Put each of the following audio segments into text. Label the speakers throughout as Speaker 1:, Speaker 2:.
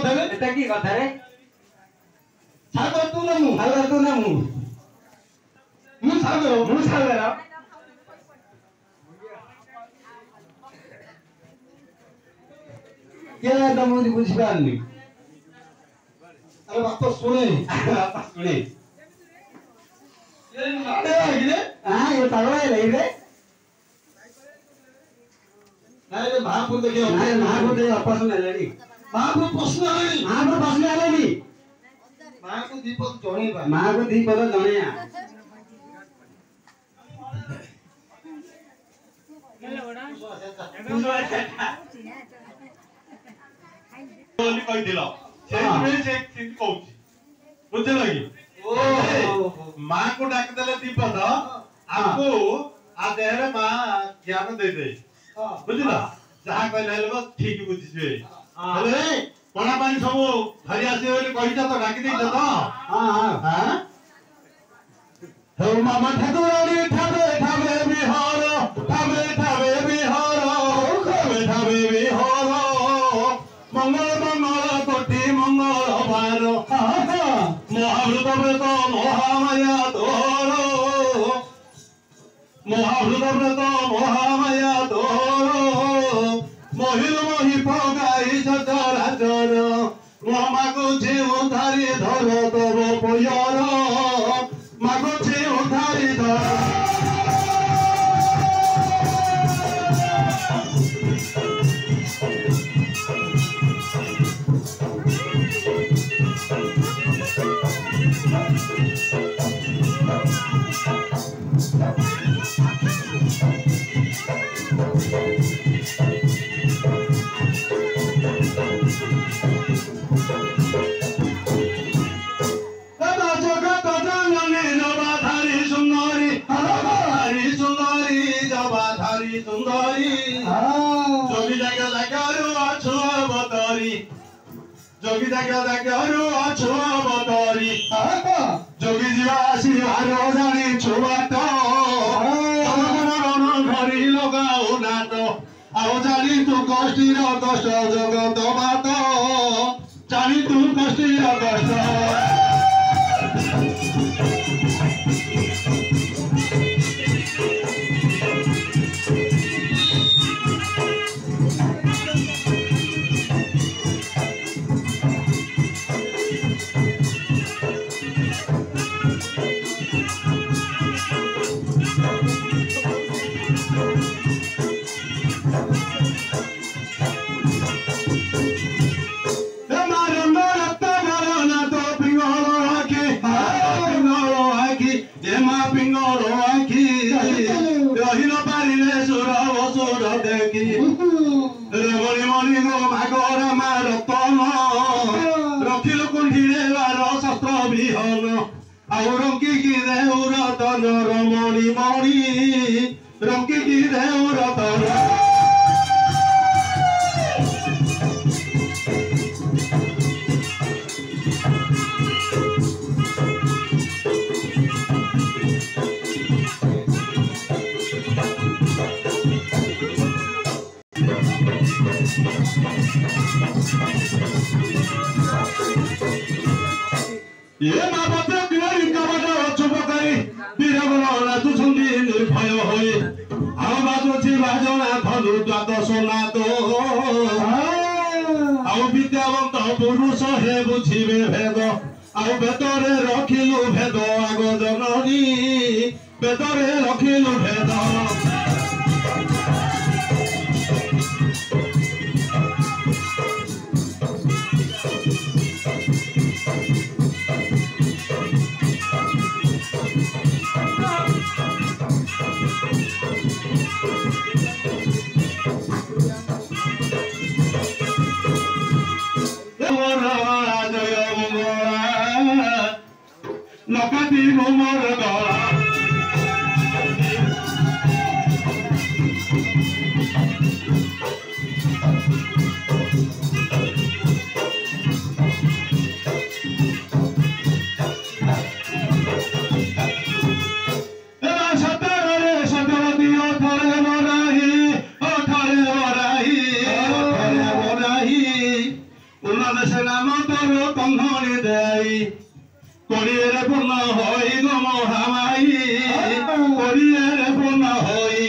Speaker 1: কথা রে
Speaker 2: এটা কি কথা রে
Speaker 1: সাগর তু না মু
Speaker 2: সাগর তু না মু সাগর কে না মুই বুঝি পারনি
Speaker 1: আরে বাপ শুনে
Speaker 2: বাপা শুনে
Speaker 1: এ নাড়ে আইলে
Speaker 2: হ্যাঁ এ পাগল হই রে
Speaker 1: নাই রে মহাপুর দেখে
Speaker 2: না মহাপুর দে বাপা শুনে লেনি
Speaker 1: মহাপুর প্রশ্ন আইলি
Speaker 2: মহাপুর প্রশ্ন আলেনি
Speaker 1: মাକୁ ଦୀପକ ଜଣେଇବା
Speaker 2: ମାକୁ ଦି ପଦ ଜଣେଇବା
Speaker 3: ବୋଲି କହିଥିଲ ସେଇଥିପାଇଁ ସେ ସେମିତି କହୁଛି ବୁଝିଲ କି ମାଙ୍କୁ ଡାକିଦେଲେ ଦୀପଦ ଆମକୁ ଆ ଦେହରେ ମା ଜ୍ଞାନ ଦେଇଦେଇ ବୁଝିଲ ଯାହା କହିଲେ ହେଲେ ଠିକ ବୁଝିଯିବେ ହେଲେ ପଣା ପାଣି ସବୁ ଧରି ଆସିବେ ବୋଲି କହିଛ ତ ଡାକି ଦେଇଛ ତ ହଉ ମାମା ଠାକୁରାଣୀ ଠାବେ ଠାବେ ବିହାର ଠାବେ ଠାବେ ବିହାର ଠାବେ ଠାବେ ବିହାର ମଙ୍ଗଳ ମଙ୍ଗଳ କୋଟି ମଙ୍ଗଳ ବାର ମହାଭୃତ ବ୍ରତ ମହାମାୟା ତୋର ମହାଭୃତ ବ୍ରତ ମହାମାୟା ତୋର মহিল মহি পগাই চরাচর মাগুছি উধারি ধর তব পয়র মাগুছি উধারি ধর সুন্দরী যোগী জায়গা জায়গারু আছো অবতারি যোগী জায়গা জায়গারু আছো অবতারি যোগী ଯିବା ଆସିବାର ଜାଣିଛୁ ବାଟ ରଣ ଘରି ଲଗାଉ ନାଟ ଆଉ ଜାଣି ତୁ କଷ୍ଟିର କଷ୍ଟ ଜଗତ ବାଟ ଜାଣି ତୁ କଷ୍ଟିର କଷ୍ଟ রহিল পারিলে সুর অসুর দেখি রেমণি মণি গো মাগর মা রতন রখিল কুণ্ঠিরে বার শস্ত্র বিহন ଆଉ ରଙ୍କିକି ଦେଉ ରତନ ରମଣୀ ମଣି ରଙ୍କିକି ଦେଉ ରତନ ये माँ बाप किनारी कबाटा चुप करी बीरबल नाचुछन्ति निर्भय होई आउ बाजुछि बाजना धनु द्वादश नाद आउ विद्यावंत पुरुष हे बुझिबे भेद आउ बेतरे रखिलु भेद आग जननी बेतरे रखिलु भेद নকাতি মোর গলা উনাদেশে নাম তোর কন্ধনে দেয় করিয়ের পূর্ণ হই গো মহামাই করিয়ের পূর্ণ হই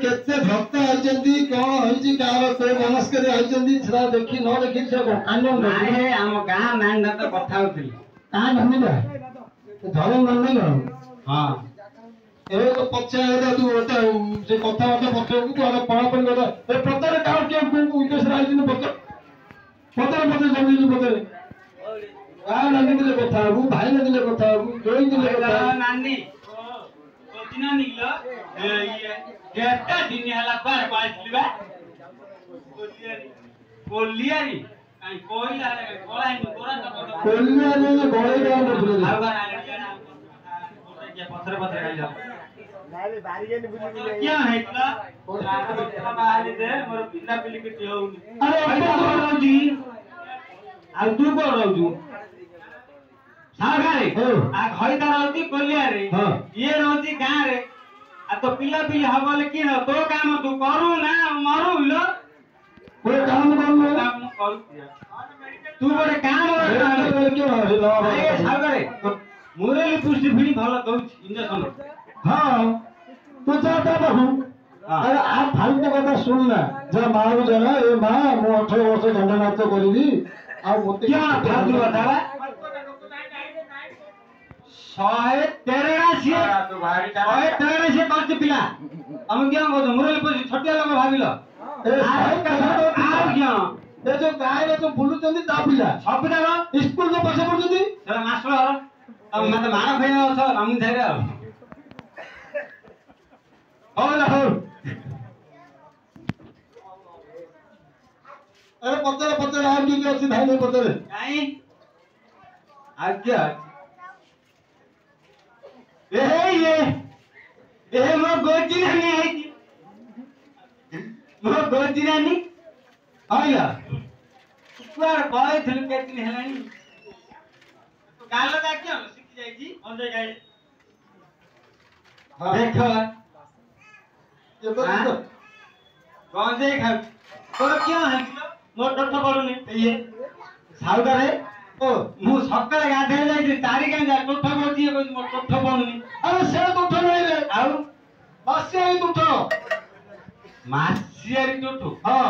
Speaker 1: କେତେ ଭକ୍ତ ଆଇଛନ୍ତି କଣ ହେଇଛି କାହାର କୋଉ ମନସ୍କରେ ଆଇଛନ୍ତି ସେଟା ଦେଖି ନ ଦେଖି ସେ
Speaker 2: ନାଇଁ ଆମ ଗାଁ ନାଇଁ ତ କଥା ହଉଥିଲି
Speaker 1: କାହା ମାନିଲା ଧର ମାନିଲ
Speaker 2: ହଁ
Speaker 1: ଏବେ ତ ପଛେ ତୁ ଗୋଟେ ସେ କଥାବାର୍ତ୍ତା ପଛକୁ ତୁ ଆଗ ପଢାପଢି କଥା ଏ ପତରେ କାହାର କିଏ କୋଉ ଉଦ୍ଦେଶ୍ୟରେ ଆଇଛନ୍ତି ପତରେ ପତରେ ଜମିଛି ପତରେ ଗାଁ ନାଗିଥିଲେ କଥା ହବୁ ଭାଇ ନାଗିଲେ କଥା ହବୁ ଜୋଇ ଦିଲେ କଥା ହବୁ
Speaker 2: ନାନି ଦିନ ନିକଲ କେତେ ଦିନ ହେଲା କୁଆଡେ ପଳେଇଥିଲି ବା କୋଲିଆରି କାଇଁ କୋଇଲା କୋଳାଇନି କୋରା ତ
Speaker 1: କୋଲିଆରେ ଗଳେଇ ଗାଁ ବୁଝିଲେ
Speaker 2: ଆଉ ଗାଁ ପଥର ପଥର ଖାଇ ଯାଉ
Speaker 4: ନାଇଁ ବାରିଗେନି ବୁଲି ବୁଲି
Speaker 2: क्या है इतना बाहर दे मोर पिला पिली के होउनी
Speaker 1: अरे
Speaker 2: रहउजी आ तू को रहउजू सागारे आ खइता रहउजी कोलिया रे
Speaker 1: हां
Speaker 2: ये रहउजी गां रे आ तो पिला पिली हबले कि न तो काम तू करू ना मरू लो
Speaker 1: कोई काम कर लो
Speaker 2: काम करू तू बड़े काम
Speaker 1: क्यों
Speaker 2: ए सागारे मुरली पुष्टि भिड़ी भलो दउछ इंजेक्शन
Speaker 1: हाँ तू चाहता रहूं अरे आप फालतू कथा सुन ना जा माँ को जाना ये माँ मु 18 वर्ष दंडनाथ करी आ मते
Speaker 2: क्या फालतू कथा बा 113 से
Speaker 4: तू भारी का
Speaker 2: 113 से पांच पिला हम क्या कहतो मुरली पुष्टि छोटिया लोग भाबिलो
Speaker 1: ए साहब कथा तो
Speaker 2: आ क्या
Speaker 1: ए जो गाय रे तो बुलु चंदी ता पिला
Speaker 2: सब पिला
Speaker 1: स्कूल जो पछे पड़ुचंदी
Speaker 2: सेला मास्टर अब मते मार खइया छ हम धैर्य
Speaker 1: होला हो अरे पत्ते राम की अच्छी भाई नहीं पत्ते
Speaker 2: काई आज्ञा ए मो गोची नानी आई मो गोची नानी आइला कुआर बाय थल के दिन हेलानी तो गालो का क्या सीख जाई जी अंदर गए देखो
Speaker 1: ये तो
Speaker 2: कौन से खा तो क्या है मोर टठ पड़ुनी ये साउदारे ओ मु सकाळे गाधे जाई तारी का जा टठ पड़ती है मोर टठ पड़ुनी
Speaker 1: अरे से तो नहीं रे
Speaker 2: आउ
Speaker 1: बस ये तो
Speaker 2: मासियारी टठ
Speaker 1: हां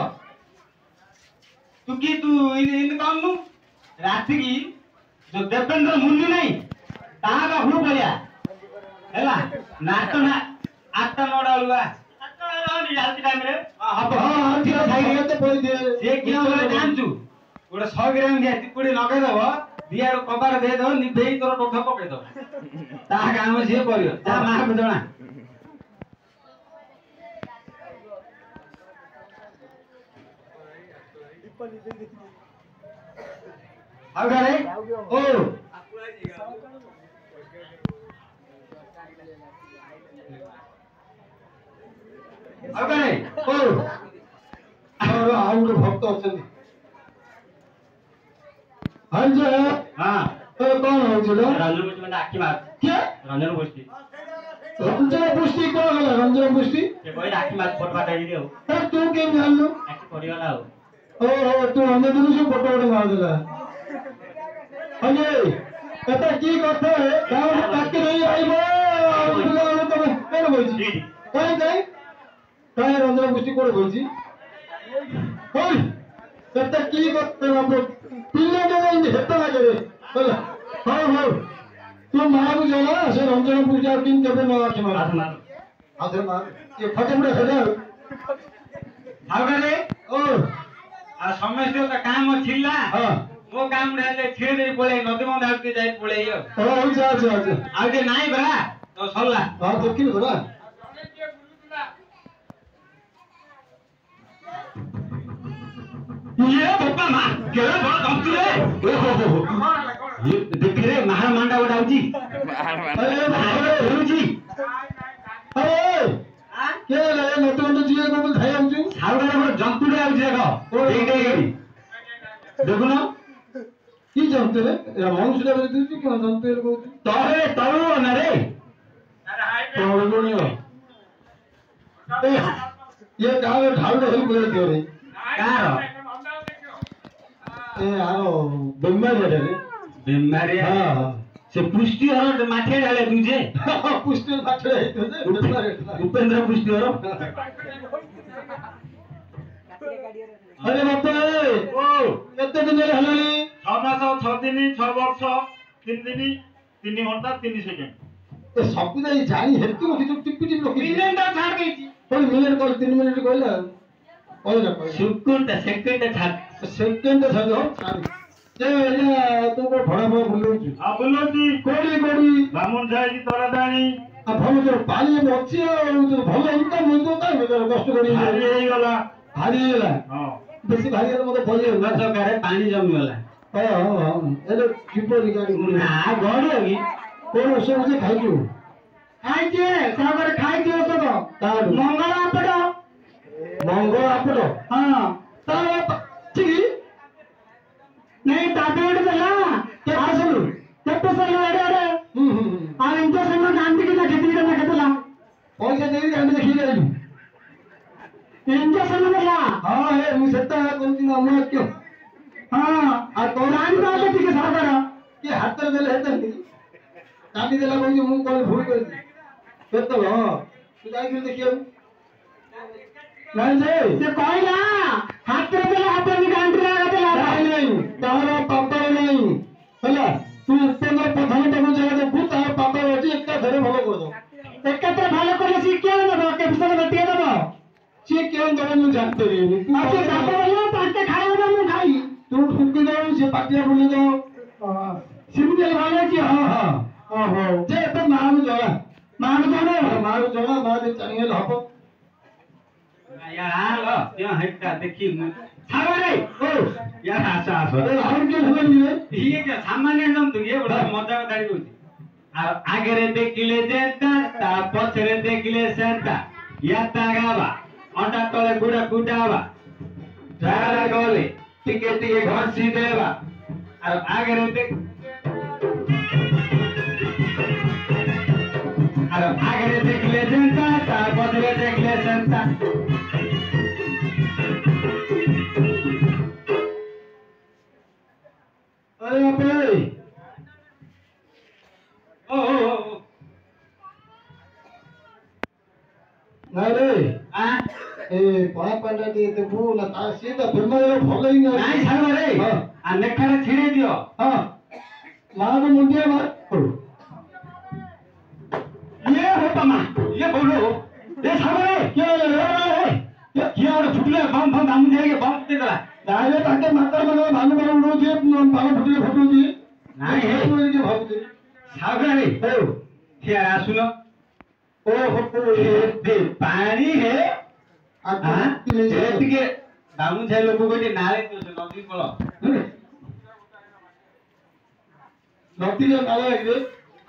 Speaker 2: तू की तू इन कामनु राति की जो देवेंद्र मुन्नी नहीं ता का हुनु पड़िया हैला नाच ना आठटा नौडा लुआ राति टाइम रे
Speaker 1: हां ठीक है तो बोल दे
Speaker 2: से क्या हो जानछु गोटे 100 ग्राम दिया तिपुड़ी लगे दबो दियार कबार दे दो निभेई तोर टोठ पके दो ता काम से करियो जा मार को जणा आगरे ओ आगरे ओ
Speaker 1: और आउट भक्त अछन हंज
Speaker 2: हां
Speaker 1: तो कौन हो चलो
Speaker 2: रंजन पुष्टि में आखी मार
Speaker 1: क्या
Speaker 2: रंजन पुष्टि
Speaker 1: रंजन पुष्टि कौन है रंजन पुष्टि
Speaker 2: ये कोई आखी मार फोटो पाटा दी हो
Speaker 1: तो तू केम जान लो
Speaker 2: आखी पड़ी वाला हो
Speaker 1: ओ तू अन्य दिन से फोटो उठा मार देला अरे कता की कथा है गांव ताके नहीं आइबो बुलालो तमे केन बोलछी काई रंजन पुष्टि कोड बोलछी होय कता की कथा बाबू पिल्ले के नहीं हेता लागे रे बोला हां तू मां को जाना से रंजन पूजा दिन केबे न आखे मार हाथ मार ये फटे फटे
Speaker 2: आगरे
Speaker 1: ओ
Speaker 2: आ समस्या का काम छिला
Speaker 1: हां
Speaker 2: वो काम रहले छेड़ दे पळे नदी में धार के जाई पळे यो
Speaker 1: ओ जा
Speaker 2: आ जे नाही बरा तो सल्ला
Speaker 1: हां देखिन बरा
Speaker 2: ये ମା କେବେ ବଡ ଜନ୍ତୁ ରେ ଦେଖିରେ ମାହାର ମାଣ୍ଡା ଗୋଟେ ଆଉଛି ଧରୁଛି
Speaker 1: କେ ନଟ ନଟ ଯିଏ କୋଉ ଧାଇ ଆଉଛୁ
Speaker 2: ସାଉଡାରେ ଗୋଟେ ଜନ୍ତୁଟେ ଆଉଛି ଦେଖ ଦେଖୁନ
Speaker 1: କି ଜନ୍ତୁରେ ମନୁଷ୍ୟଟା ଦଉଛୁ କଣ ଜନ୍ତୁ କହୁଛୁ
Speaker 2: ତଳେ ତଳୁ ନା ରେ
Speaker 1: ତଳୁଣିଅ ये गाँव में ढाल ढोल बोले क्यों रे
Speaker 2: कार
Speaker 1: ए आओ बीमारी है रे
Speaker 2: बीमारी
Speaker 1: हां
Speaker 2: से पुष्टि हर माथे डाले तुझे
Speaker 1: पुष्टि माथे है तुझे
Speaker 2: उपेंद्र पुष्टि हर
Speaker 1: अरे बापा ओ केते दिन रे हलानी
Speaker 3: 6 मास 6 दिन 6 वर्ष 3 दिन 3 घंटा 3 सेकंड
Speaker 1: ए सब नहीं जानी हेतु की जो टिपी टिपी लोकी
Speaker 2: मिलियन तो छाड़ गई थी
Speaker 1: कोई मिलियन कॉल 3 मिनट कहला कहला
Speaker 2: सेकंड छाड़
Speaker 1: सेकंड छाड़ जे या तू को भड़ा भड़ा भूलुछु
Speaker 3: आ बोलती
Speaker 1: कोडी कोडी
Speaker 3: बामुन जाई तोरा दाणी
Speaker 1: आ भलो जो पानी में अच्छी जो भलो इनकम होतो का कष्ट करी
Speaker 3: भारी हेई गला
Speaker 1: भारी होला
Speaker 3: हां
Speaker 1: बेसी भारी होला मते बोलियो ना
Speaker 2: गଛ ଗାରେ ପାଣି ଜମି ଗଲା
Speaker 1: हां एले किपरि गाडी
Speaker 2: ନା ଗଡି ହୋಗಿ
Speaker 1: कोन ओसो जे खाइछु
Speaker 2: ଖାଇଛେ ସାଗର ଖାଇଛେ ଔଷଧ
Speaker 1: ताडू
Speaker 2: ମଙ୍ଗଳ ଆପଟ
Speaker 1: मंगो आपलो
Speaker 2: ହଁ
Speaker 1: तार ठीक
Speaker 2: नहीं tablet ଦେଲା
Speaker 1: केते सलु
Speaker 2: କେତେ ସଲ ଏଡେ ଏଡେ ଆଉ ଇଞ୍ଜେକ୍ସନ ଗାନ୍ଧି କି କେତେ କେତେଲା
Speaker 1: पैसा देई गाडी देखि गेलु
Speaker 2: ଇଞ୍ଜେକ୍ସନ ଦେଲା
Speaker 1: हां हे मु सेता कोनती ना मु क्यों
Speaker 2: ହଁ
Speaker 1: आ तो
Speaker 2: ଜାଣି ପାଇଲେ ଟିକେ ସାଗର
Speaker 1: कि हाथ रे देले हेतन गाडी देला कोई मु कोन भूल कर केतो हां तू जाई फिर देखियो नहीं जे
Speaker 2: ସେ କହିଲା ହାତରେ ଦେଲା ହାତରେ ଗାନ୍ଧି ଦେଲା
Speaker 1: नहीं तार पापा नहीं ହେଲା तू उपेंद्र प्रधान तको जगह देखु तार पापा अछि एकटा धरे भलो कर दो
Speaker 2: ଏକାଥରେ ଭଲ କଲେ ସିଏ କେଉଁ ଦେବ କେତେ ବେଟିଏ ଦେବ
Speaker 1: से क्यों दो मु जानते रे
Speaker 2: ଆଉ ସେ ବାପ କହିଲା ପାଞ୍ଚ ଖାଇବ ମୁଁ ଖାଇ
Speaker 1: तू फुकी दो से पाटिया बोली दो
Speaker 2: ସେମିତି ହେଲେ ଭଲ ଅଛି
Speaker 1: हां हां ओहो जे तो नाम जला
Speaker 2: ମାରୁ ଜଣେ
Speaker 1: मारू जला मारे चाहिए हब
Speaker 2: यार हाल त्यो हेटा देखि सागरे
Speaker 1: ओ
Speaker 2: यार आशा आशा
Speaker 1: अरे और के होई रे
Speaker 2: ये क्या सामान्य जंतु ये बड़ा मजा दाड़ी होती आ आगे रे देखिले जेता ता पछरे देखिले सेंता याता गावा अंडा तले गुडा गुडावा झाला गले टिके टिके घसी देवा और आगे रे देख और आगे रे देखिले जेता ता पछरे देखिले सेंता
Speaker 1: अरे अपे
Speaker 2: ओ
Speaker 1: नहीं रे
Speaker 2: आ
Speaker 1: ए पढ़ा पांडा दे ते बु ना ता से तो बीमारी भलो ही नहीं
Speaker 2: ନାଇଁ ସାଗରେ
Speaker 1: हां
Speaker 2: आ ନେଖାରେ ଛିଡେଇ ଦିଅ
Speaker 1: हां मार मुंडिया मार
Speaker 2: ये हो तमा ये बोलो ये सागरे
Speaker 1: क्या रे
Speaker 2: ये किया और फुटले बम बम हम जाएंगे बम दे दला
Speaker 1: दाले ताके मातर मन भानु भानु उड़ो जे पालो फुटले फटो जी
Speaker 2: नहीं है।
Speaker 1: के भाबु
Speaker 2: सागरे
Speaker 1: ओ
Speaker 2: क्या सुनो
Speaker 1: ओ हो
Speaker 2: ये दे पानी है
Speaker 1: आ
Speaker 2: हां
Speaker 1: तीन
Speaker 2: जेतिके बामु छे लोक कोटी नाले तो नदी पळ
Speaker 1: नदी रे नाले रे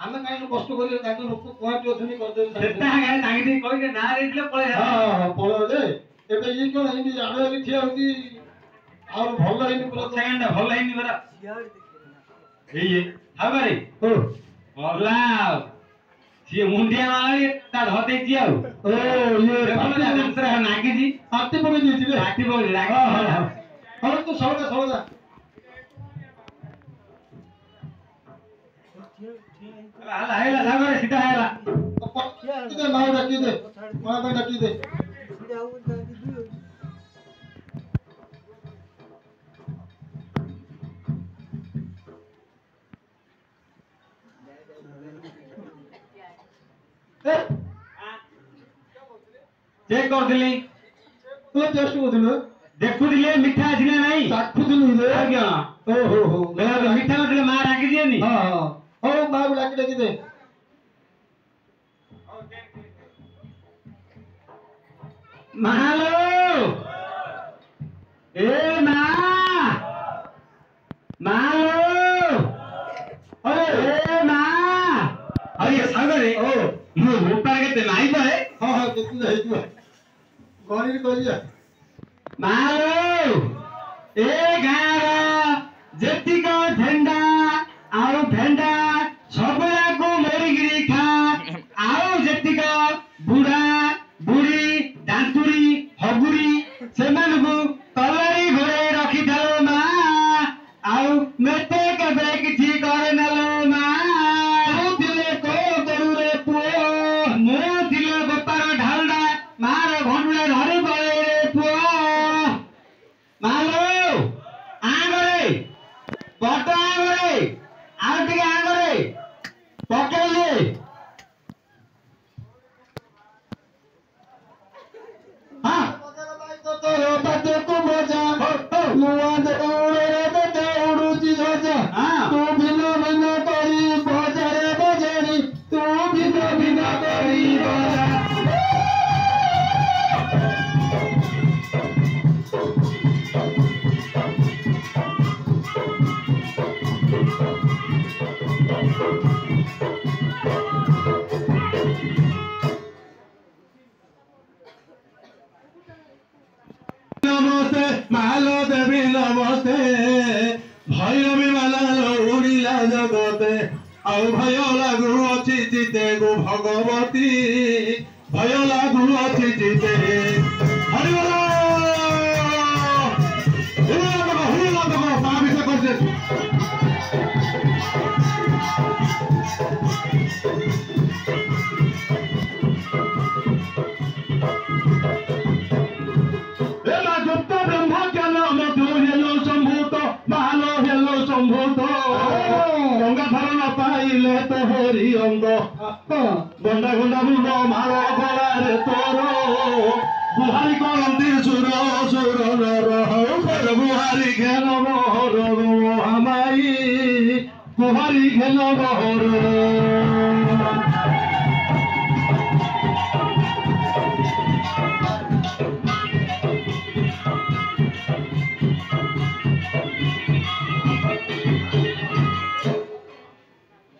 Speaker 1: ଆମେ କାଇଁ କଷ୍ଟ କରି ତାଙ୍କ ଲୋକ କୋହାଟି ଅଛନ୍ତି କରିଦେବେ
Speaker 2: ସେଟା ଗାଏ ତାଙ୍କି ଦେଇ କହିକେ ନାରେ ଇtle ପळे
Speaker 1: ହଁ ପଳ ରେ ଏବେ ଇଏ କଣ ଏମିତି ଜାଣେ ବି ଠିଆ ହଉଛି ଆଉ ଭଲ ହେଇନି ପୁରା
Speaker 2: ସେକେଣ୍ଡ ଭଲ ହେଇନି ବରା ଏଇ ସାଗରେ
Speaker 1: ଓ
Speaker 2: ଭଲ ସିଏ ମୁଣ୍ଡିଆ ମାରି ତା ଧତେ ଜି ଆଉ
Speaker 1: ଓ ଇଏ
Speaker 2: ଦେଖଲ ନା କାନ୍ସର ନାଗି ଜି
Speaker 1: ପାଟି ପକେଇ ଦେଇଛି ରେ
Speaker 2: ଲାଠି ବୋଲ ଲାଗ
Speaker 1: ହଁ ହଁ ହଁ ହଉ ତୁ ସଳଦା
Speaker 2: ହେଲା ହେଲା ସାଗରେ ସିଧା ହେଲା
Speaker 1: କିଦେ ମା ଡାକି ଦେ ମା ପାଇଁ ଡାକି ଦେ
Speaker 2: ଚେକ୍ କରିଥିଲି
Speaker 1: ତୁ ଟେଷ୍ଟ କରୁଥିଲୁ
Speaker 2: ଦେଖୁଥିଲେ ମିଠା ଅଛି ନା ନାହିଁ
Speaker 1: ଚାଖୁଥିଲୁ ରେ
Speaker 2: ଆଜ୍ଞା
Speaker 1: ଓ ହୋ ହୋ
Speaker 2: ମିଠା ନଥିଲେ ମା ଡାକି ଦିଏନି
Speaker 1: ହଁ ହଁ ହଉ ମା କୁ ଡାକି ଦେ
Speaker 2: ମାଲୋ ଏ ମା ମୁଁ ଭୋପାଳ କେତେ ନାଇଁ ତ ହେ
Speaker 1: ହଁ ହଁ କେତେ ହେଇଯିବ ଗଣିକି କହିଲି
Speaker 2: ମାଲୋ ଏ ଗାଁର ଯେତିକ ଧେଣ୍ଡା ଆଉ ଭେଣ୍ଡା ସବୁଯାକୁ ମରିକିରି ଖା ଆଉ ଯେତିକ ବୁଢା ବୁଢୀ ଦାନ୍ତୁରୀ ହଗୁରୀ ସେମାନଙ୍କୁ ତଲାରୀ ଘରେ ରଖିଥାଉ ମା ଆଉ ମେତେ କେବେ କିଛି କରେ ନେଲ ମା ମୁଁ ଥିଲେ କଣ କରୁ ରେ ପୁଅ ମୁଁ ଥିଲେ ଗୋପାର ଢାଲଡା ମାର ଘଣ୍ଡୁଡା ଧରି ପଳେ ରେ ପୁଅ ମାଲୋ ଆଙ୍ଗରେ ବଟ ଆଙ୍ଗରେ ଆଉ ଟିକେ ଆଙ୍ଗରେ ପକେଇଲେ ହଁ
Speaker 1: ତୋର ବାଟକୁ ମଜା ନୂଆ ଦୌଡ଼ରେ ଦୌଡୁଛି ଧ୍ୱଜା
Speaker 2: ହଁ।
Speaker 1: ତୁ ଭିନ୍ନ ଭିନ୍ନ କରି ବଜାରେ ବଜାରି ତୁ ଭିନ୍ନ ଭିନ୍ନ କରି ବଜା
Speaker 3: नमस्ते मालो देवी नमस्ते भैरवी मालालो उड़िला जगते ଆଉ ଭୟ ଲାଗୁଅଛି ଚିତେ ଗो ଭଗବତୀ ଭୟ ଲାଗୁଅଛି ଚିତେ ହରିବୋଲ ତା ବିଷୟ କରିଛେ
Speaker 1: এলা যুক্ত ব্রহ্ম জ্ঞান মধু হেলো সম্ভূত মালো হেলো সম্ভূত গঙ্গা ধারণ পাইলে তো হরি অঙ্গ গন্ডা গন্ডা বুল মাল গলারে তোর বুহারি করন্তি সুর সুর নর বুহারি ঘেন বহর আমাই বুহারি ঘেন বহর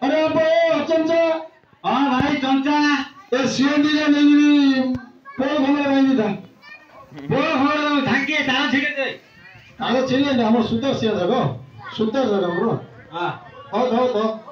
Speaker 1: अरे बो चमचा
Speaker 2: ହଁ ଭାଇ ଚଞ୍ଚା
Speaker 1: ए सीएनडी रे नहीं को भले रहनी था
Speaker 2: ବୋ ଘର ଝାଙ୍କିଏ ତାଳ ଛିଡେ ଦେ
Speaker 1: आगे चलिए ना हम सुतर से जगह सुतर जगह ब्रो
Speaker 2: ହଁ
Speaker 1: हो
Speaker 2: ଉଠ, ଉଠ।